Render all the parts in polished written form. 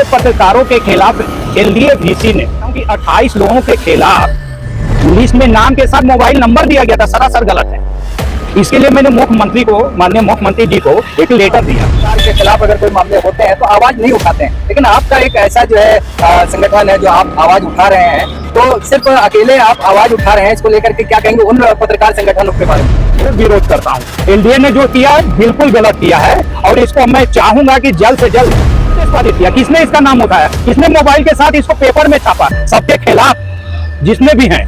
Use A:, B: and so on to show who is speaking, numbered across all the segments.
A: पत्रकारों के खिलाफ एलडीए वीसी ने 28 लोगों के खिलाफ लिस्ट में नाम के साथ मोबाइल नंबर दिया गया था, सरासर गलत है। इसके लिए मैंने मुख्यमंत्री को, माननीय मुख्यमंत्री जी को एक लेटर दिया।
B: सरकार के खिलाफ अगर कोई मामले होते हैं तो आवाज नहीं उठाते हैं, लेकिन आपका एक ऐसा जो है संगठन है जो आप आवाज उठा रहे हैं, तो सिर्फ अकेले आप आवाज उठा रहे हैं, इसको लेकर के क्या कहेंगे उन पत्रकार संगठनों के बारे में?
A: मैं विरोध करता हूँ। एलडीए ने जो किया बिल्कुल गलत किया है और इसको मैं चाहूंगा कि जल्द से जल्द किया। किसने इसका नाम उठाया, किसने मोबाइल के साथ इसको पेपर में छापा, सबके खिलाफ जिसने भी हैं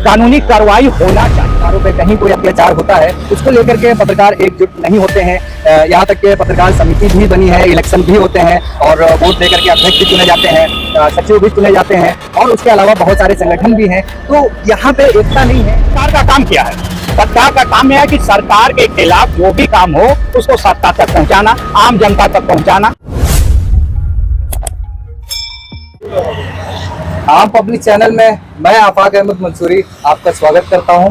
A: कानूनी कार्रवाई होना चाहिए।
B: पत्रकारों पे कहीं कोई अत्याचार होता है उसको लेकर के पत्रकार एकजुट नहीं होते हैं। यहाँ तक के पत्रकार समिति भी बनी है, इलेक्शन भी होते हैं और वोट देकर के अध्यक्ष भी चुने जाते हैं, सचिव भी चुने जाते हैं और उसके अलावा बहुत सारे संगठन भी हैं। तो यहाँ पे एकता नहीं है।
A: सरकार का काम क्या है? सरकार का काम यह है कि सरकार के खिलाफ जो भी काम हो उसको सत्ता तक पहुंचाना, आम जनता तक पहुंचाना।
B: आम पब्लिक चैनल में मैं आफाक अहमद मंसूरी आपका स्वागत करता हूं।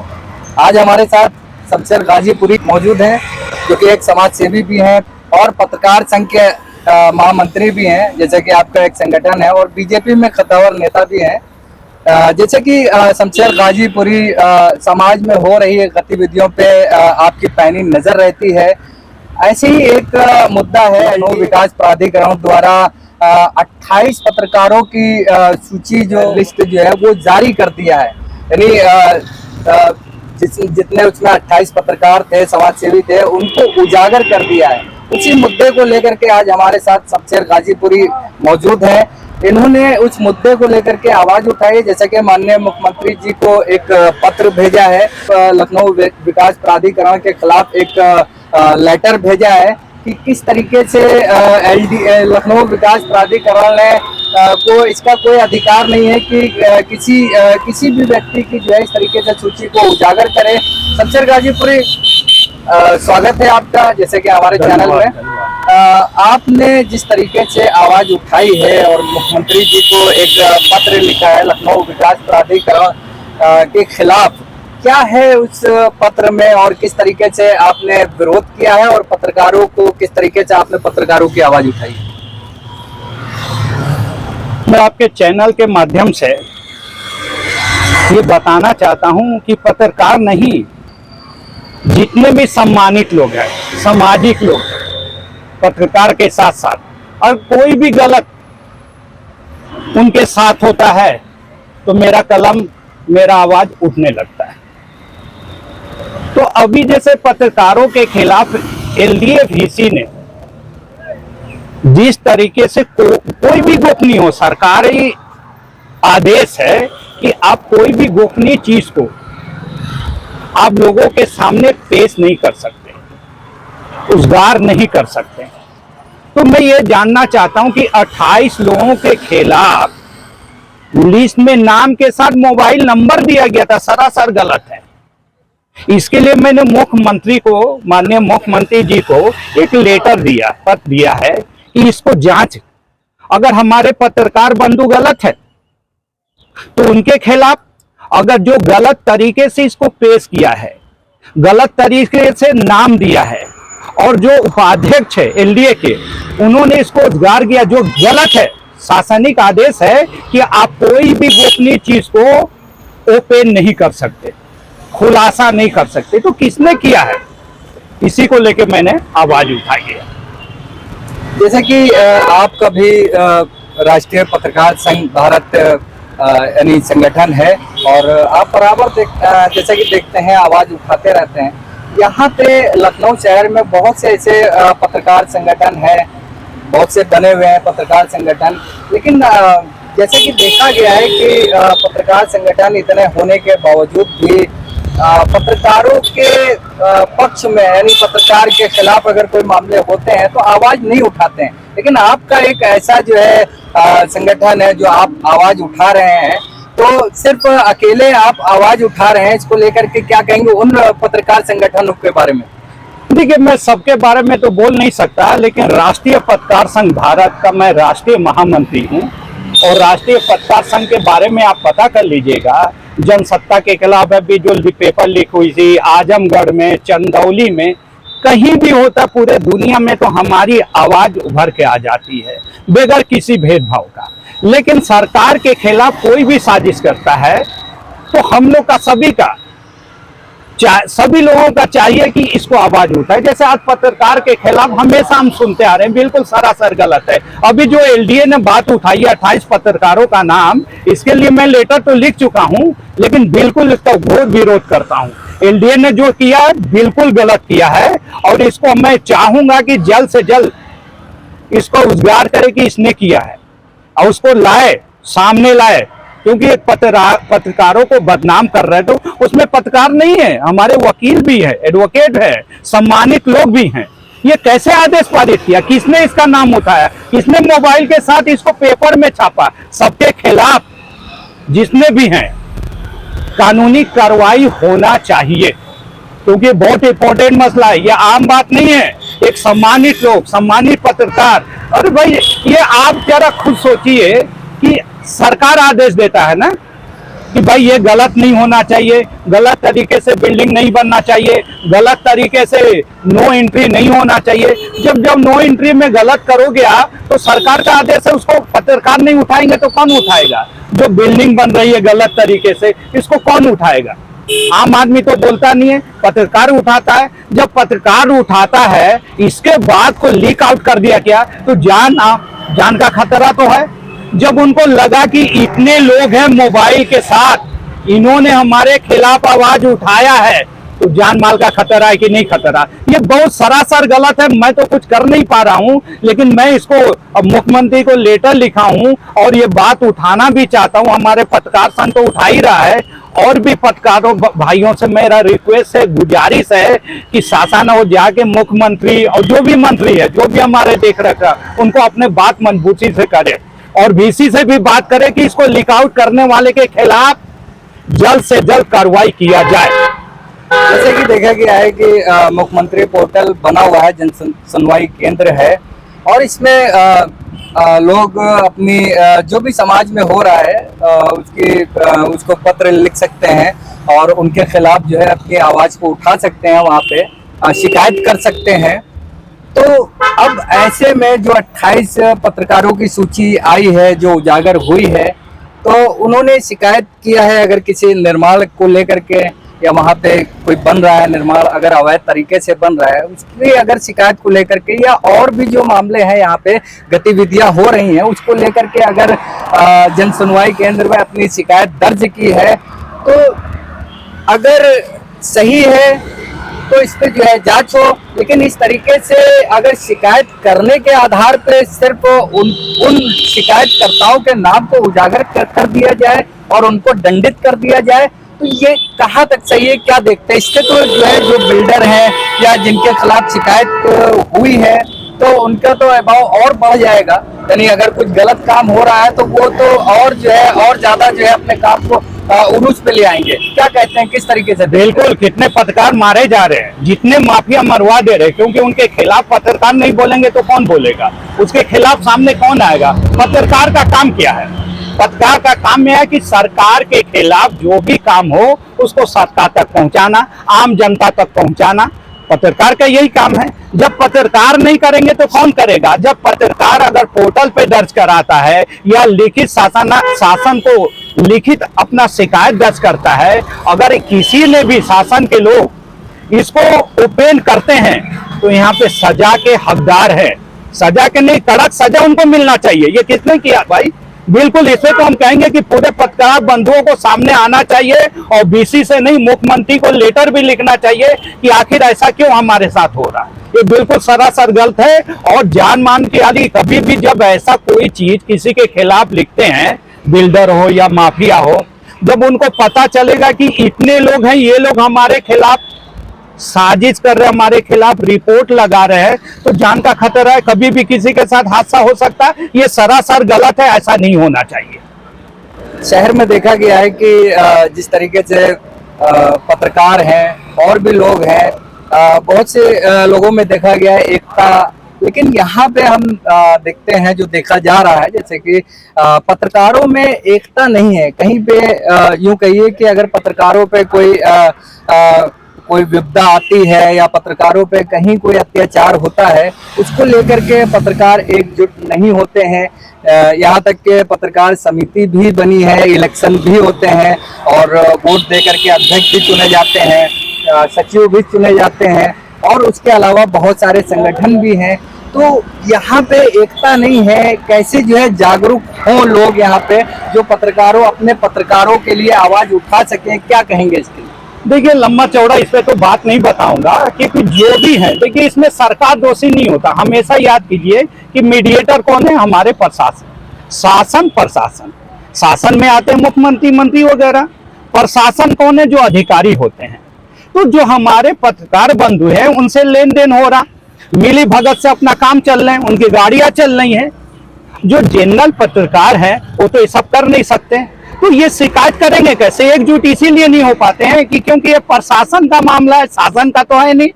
B: आज हमारे साथ शमशेर गाजीपुरी मौजूद हैं, जो कि एक समाज सेवी भी हैं और पत्रकार संघ के महामंत्री भी हैं, जैसे कि आपका एक संगठन है, और बीजेपी में खतावर नेता भी हैं। जैसे कि शमशेर गाजीपुरी समाज में हो रही गतिविधियों पे आपकी पैनी नजर रहती है। ऐसे ही एक मुद्दा है, लखनऊ विकास प्राधिकरण द्वारा 28 पत्रकारों की सूची जो लिस्ट जो है वो जारी कर दिया है। यानी जितने उसमें 28 पत्रकार थे, समाजसेवी थे, उनको उजागर कर दिया है। उसी मुद्दे को लेकर के आज हमारे साथ शमशेर गाजीपुरी मौजूद हैं। इन्होंने उस मुद्दे को लेकर के आवाज उठाई, जैसे कि माननीय मुख्यमंत्री जी को एक पत्र भेजा है, लखनऊ विकास प्राधिकरण के खिलाफ एक लेटर भेजा है कि किस तरीके से लखनऊ विकास प्राधिकरण ने को इसका कोई अधिकार नहीं है कि किसी भी व्यक्ति की जो है इस तरीके से सूची को उजागर करे। शमशेर गाजीपुरी स्वागत है आपका, जैसे कि हमारे चैनल में आपने जिस तरीके से आवाज उठाई है और मुख्यमंत्री जी को एक पत्र लिखा है लखनऊ विकास प्राधिकरण के खिलाफ, क्या है उस पत्र में और किस तरीके से आपने विरोध किया है और पत्रकारों को किस तरीके से आपने पत्रकारों की आवाज उठाई?
A: मैं आपके चैनल के माध्यम से ये बताना चाहता हूं कि पत्रकार नहीं, जितने भी सम्मानित लोग हैं, सामाजिक लोग पत्रकार के साथ साथ, और कोई भी गलत उनके साथ होता है तो मेरा कलम, मेरा आवाज उठने लगता है। तो अभी जैसे पत्रकारों के खिलाफ एलडीए वीसी ने जिस तरीके से कोई भी गोपनीय हो, सरकारी आदेश है कि आप कोई भी गोपनीय चीज को आप लोगों के सामने पेश नहीं कर सकते, उजागर नहीं कर सकते। तो मैं ये जानना चाहता हूं कि 28 लोगों के खिलाफ लिस्ट में नाम के साथ मोबाइल नंबर दिया गया था, सरासर गलत है। इसके लिए मैंने मुख्यमंत्री को, माननीय मुख्यमंत्री जी को एक लेटर दिया, पत्र दिया है कि इसको जांच, अगर हमारे पत्रकार बंधु गलत है तो उनके खिलाफ, अगर जो गलत तरीके से इसको पेश किया है, गलत तरीके से नाम दिया है, और जो उपाध्यक्ष है एलडीए के, उन्होंने इसको उजागर किया, जो गलत है। शासनिक आदेश है कि आप कोई भी गोपनीय चीज को ओपन नहीं कर सकते, खुलासा नहीं कर सकते। तो किसने किया है, इसी को लेकर मैंने आवाज उठाई है।
B: जैसे कि आपका भी राष्ट्रीय पत्रकार संघ भारत यानी संगठन है और आप बराबर जैसे कि देखते हैं, आवाज उठाते रहते हैं। यहाँ पे लखनऊ शहर में बहुत से ऐसे पत्रकार संगठन हैं, बहुत से बने हुए हैं पत्रकार संगठन, लेकिन जैसे कि देखा गया है कि पत्रकार संगठन इतने होने के बावजूद भी पत्रकारों के पक्ष में, यानी पत्रकार के खिलाफ अगर कोई मामले होते हैं तो आवाज नहीं उठाते हैं। लेकिन आपका एक ऐसा जो है संगठन है जो आप आवाज उठा रहे हैं, तो सिर्फ अकेले आप आवाज उठा रहे हैं, इसको लेकर के क्या कहेंगे उन पत्रकार संगठनों के बारे में?
A: देखिए, मैं सबके बारे में तो बोल नहीं सकता, लेकिन राष्ट्रीय पत्रकार संघ भारत का मैं राष्ट्रीय महामंत्री हूं और राष्ट्रीय पत्रकार संघ के बारे में आप पता कर लीजिएगा। जनसत्ता के खिलाफ अभी जो पेपर लीक हुई थी आजमगढ़ में, चंदौली में, कहीं भी होता पूरे दुनिया में तो हमारी आवाज उभर के आ जाती है बगैर किसी भेदभाव का। लेकिन सरकार के खिलाफ कोई भी साजिश करता है तो हम लोग का सभी लोगों का चाहिए कि इसको आवाज उठाए। जैसे आज पत्रकार के खिलाफ हमेशा हम सुनते आ रहे हैं, बिल्कुल सरासर गलत है। अभी जो एलडीए ने बात उठाई 28 पत्रकारों का नाम, इसके लिए मैं लेटर तो लिख चुका हूं, लेकिन बिल्कुल इसका घोर विरोध करता हूं। एलडीए ने जो किया बिल्कुल गलत किया है और इसको मैं चाहूंगा कि जल्द से जल्द इसको उजागर करे कि इसने किया है और उसको सामने लाए, क्योंकि एक पत्रकारों को बदनाम कर रहे तो उसमें पत्रकार नहीं है, हमारे वकील भी है, एडवोकेट है, सम्मानित लोग भी हैं। ये कैसे आदेश पारित किया, किसने इसका नाम उठाया, किसने मोबाइल के साथ इसको पेपर में छापा? सबके खिलाफ जिसने भी हैं कानूनी कार्रवाई होना चाहिए, क्योंकि बहुत इंपॉर्टेंट मसला है, ये आम बात नहीं है। एक सम्मानित लोग, सम्मानित पत्रकार, अरे भाई ये आप जरा खुद सोचिए कि सरकार आदेश देता है ना कि भाई ये गलत नहीं होना चाहिए, गलत तरीके से बिल्डिंग नहीं बनना चाहिए, गलत तरीके से नो एंट्री नहीं होना चाहिए। जब नो एंट्री में गलत करोगे आप तो सरकार का आदेश है, उसको पत्रकार नहीं उठाएंगे तो कौन उठाएगा? जो बिल्डिंग बन रही है गलत तरीके से, इसको कौन उठाएगा? आम आदमी तो बोलता नहीं है, पत्रकार उठाता है। जब पत्रकार उठाता है इसके बाद को लीक आउट कर दिया क्या, तो जान का खतरा तो है। जब उनको लगा कि इतने लोग हैं मोबाइल के साथ, इन्होंने हमारे खिलाफ आवाज उठाया है, तो जान माल का खतरा है कि नहीं खतरा? ये बहुत सरासर गलत है। मैं तो कुछ कर नहीं पा रहा हूं, लेकिन मैं इसको मुख्यमंत्री को लेटर लिखा हूं और ये बात उठाना भी चाहता हूं। हमारे पत्रकार संघ तो उठा ही रहा है, और भी पत्रकारों भाइयों से मेरा रिक्वेस्ट है, गुजारिश है कि शासन हो जाके मुख्यमंत्री और जो भी मंत्री है, जो भी हमारे देख रखा, उनको अपने बात मजबूती से करे और वीसी से भी बात करे कि इसको लीक आउट करने वाले के खिलाफ जल्द से जल्द कार्रवाई किया जाए।
B: जैसे कि देखा गया है कि मुख्यमंत्री पोर्टल बना हुआ है, जन सुनवाई केंद्र है, और इसमें लोग अपनी जो भी समाज में हो रहा है उसको पत्र लिख सकते हैं और उनके खिलाफ जो है अपनी आवाज को उठा सकते हैं, वहाँ पे शिकायत कर सकते हैं। तो अब ऐसे में जो 28 पत्रकारों की सूची आई है, जो उजागर हुई है, तो उन्होंने शिकायत किया है अगर किसी निर्माण को लेकर के, या वहाँ पे कोई बन रहा है निर्माण अगर अवैध तरीके से बन रहा है, उसकी अगर शिकायत को लेकर के, या और भी जो मामले हैं यहाँ पे गतिविधियां हो रही हैं उसको लेकर के अगर जन सुनवाई केंद्र में अपनी शिकायत दर्ज की है, तो अगर सही है तो इस पे जो है जांच हो। लेकिन इस तरीके से अगर शिकायत करने के आधार पे सिर्फ उन शिकायतकर्ताओं के नाम को उजागर कर दिया जाए और उनको दंडित कर दिया जाए, तो ये कहाँ तक सही है? क्या देखते हैं इससे? तो जो है जो बिल्डर है या जिनके खिलाफ शिकायत हुई है तो उनका तो अभाव और बढ़ जाएगा। यानी अगर कुछ गलत काम हो रहा है तो वो तो और जो है और ज्यादा जो है अपने काम को उरूज पे ले आएंगे। क्या कहते हैं, किस तरीके से?
A: बिल्कुल, कितने पत्रकार मारे जा रहे हैं, जितने माफिया मरवा दे रहे हैं, क्योंकि उनके खिलाफ पत्रकार नहीं बोलेंगे तो कौन बोलेगा? उसके खिलाफ सामने कौन आएगा? पत्रकार का काम क्या है? पत्रकार का काम यह है कि सरकार के खिलाफ जो भी काम हो उसको सत्ता तक पहुंचाना, आम जनता तक पहुंचाना, पत्रकार का यही काम है। जब पत्रकार नहीं करेंगे तो कौन करेगा? जब पत्रकार अगर पोर्टल पे दर्ज कराता है या लिखित शासन को लिखित अपना शिकायत दर्ज करता है, अगर किसी ने भी शासन के लोग इसको ओपन करते हैं तो यहाँ पे सजा के हकदार है। सजा के नहीं, कड़क सजा उनको मिलना चाहिए। ये किसने किया भाई? बिल्कुल, इसे तो हम कहेंगे कि पूरे पत्रकार बंधुओं को सामने आना चाहिए और बीसी से नहीं, मुख्यमंत्री को लेटर भी लिखना चाहिए कि आखिर ऐसा क्यों हमारे साथ हो रहा है। ये बिल्कुल सरासर गलत है और जान मान के आदि कभी भी जब ऐसा कोई चीज किसी के खिलाफ लिखते हैं, बिल्डर हो या माफिया हो, जब उनको पता चलेगा कि इतने लोग हैं, ये लोग हमारे खिलाफ साजिश कर रहे हैं, हमारे खिलाफ रिपोर्ट लगा रहे हैं, तो जान का खतरा है, कभी भी किसी के साथ हादसा हो सकता है। ये सरासर गलत है, ऐसा नहीं होना चाहिए।
B: शहर में देखा गया है कि जिस तरीके से पत्रकार हैं और भी लोग हैं, बहुत से लोगों में देखा गया है एकता, लेकिन यहाँ पे हम देखते हैं जो देखा जा रहा है जैसे कि पत्रकारों में एकता नहीं है। कहीं पे यूं कहिए कि अगर पत्रकारों पे कोई विपदा आती है या पत्रकारों पे कहीं कोई अत्याचार होता है, उसको लेकर के पत्रकार एकजुट नहीं होते हैं। यहाँ तक के पत्रकार समिति भी बनी है, इलेक्शन भी होते हैं और वोट दे करके अध्यक्ष भी चुने जाते हैं, सचिव भी चुने जाते हैं और उसके अलावा बहुत सारे संगठन भी हैं। तो यहाँ पे एकता नहीं है। कैसे जो है जागरूक हों लोग यहाँ पे, जो पत्रकारों अपने पत्रकारों के लिए आवाज उठा सकें, क्या कहेंगे इसके लिए?
A: देखिए, लंबा चौड़ा इस पे तो बात नहीं बताऊंगा, क्योंकि जो भी है, देखिए इसमें सरकार दोषी नहीं होता। हमेशा याद कीजिए कि मीडिएटर कौन है? हमारे प्रशासन, शासन प्रशासन। शासन में आते हैं मुख्यमंत्री, मंत्री वगैरह। प्रशासन कौन है? जो अधिकारी होते हैं। तो जो हमारे पत्रकार बंधु हैं उनसे लेन देन हो रहा, मिली भगत से अपना काम चल रहे हैं, उनकी गाड़ियां चल रही हैं। जो जनरल पत्रकार हैं वो तो ये सब कर नहीं सकते। तो ये शिकायत करेंगे कैसे? एकजुट इसीलिए नहीं हो पाते हैं कि क्योंकि ये प्रशासन का मामला है, शासन का तो है नहीं।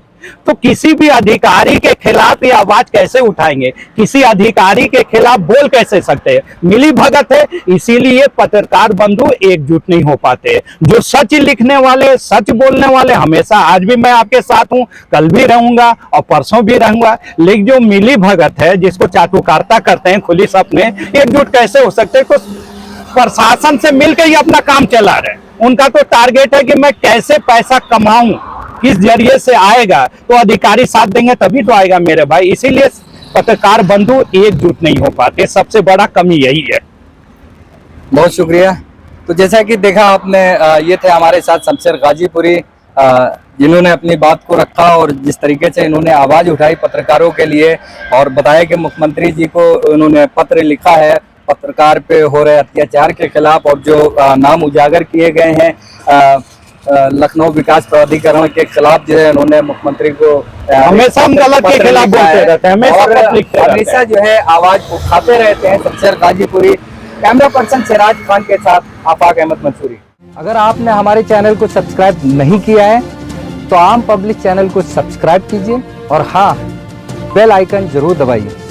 A: तो किसी भी अधिकारी के खिलाफ ये आवाज कैसे उठाएंगे? किसी अधिकारी के खिलाफ बोल कैसे सकते हैं? मिली भगत है, इसीलिए पत्रकार बंधु एकजुट नहीं हो पाते। जो सच लिखने वाले, सच बोलने वाले, हमेशा आज भी मैं आपके साथ हूं, कल भी रहूंगा और परसों भी रहूंगा। लेकिन जो मिली भगत है, जिसको चाटुकारिता करते हैं खुली सपने, एकजुट कैसे हो सकते हैं? कुछ प्रशासन से मिलकर ही अपना काम चला रहे हैं। उनका तो टारगेट है कि मैं कैसे पैसा कमाऊं, किस जरिए से आएगा। तो अधिकारी साथ देंगे तभी तो आएगा मेरे भाई। इसीलिए पत्रकार बंधु एकजुट नहीं हो पाते, सबसे बड़ा कमी यही है।
B: बहुत शुक्रिया। तो जैसा कि देखा आपने, ये थे हमारे साथ शमशेर गाजीपुरी, जिन्होंने अपनी बात को रखा और जिस तरीके से इन्होंने आवाज उठाई पत्रकारों के लिए और बताया कि मुख्यमंत्री जी को इन्होंने पत्र लिखा है पत्रकार पे हो रहे अत्याचार के खिलाफ, और जो नाम उजागर किए गए हैं लखनऊ विकास प्राधिकरण के खिलाफ, जो है उन्होंने मुख्यमंत्री को
A: हमेशा हम गलत के खिलाफ बोलते रहते हैं,
B: हमेशा जो है आवाज उठाते रहते हैं। शमशेर गाजीपुरी, कैमरा पर्सन सिराज खान के साथ आफाक अहमद मंसूरी। अगर आपने हमारे चैनल को सब्सक्राइब नहीं किया है तो आम पब्लिक चैनल को सब्सक्राइब कीजिए और हाँ, बेल आइकन जरूर दबाइए।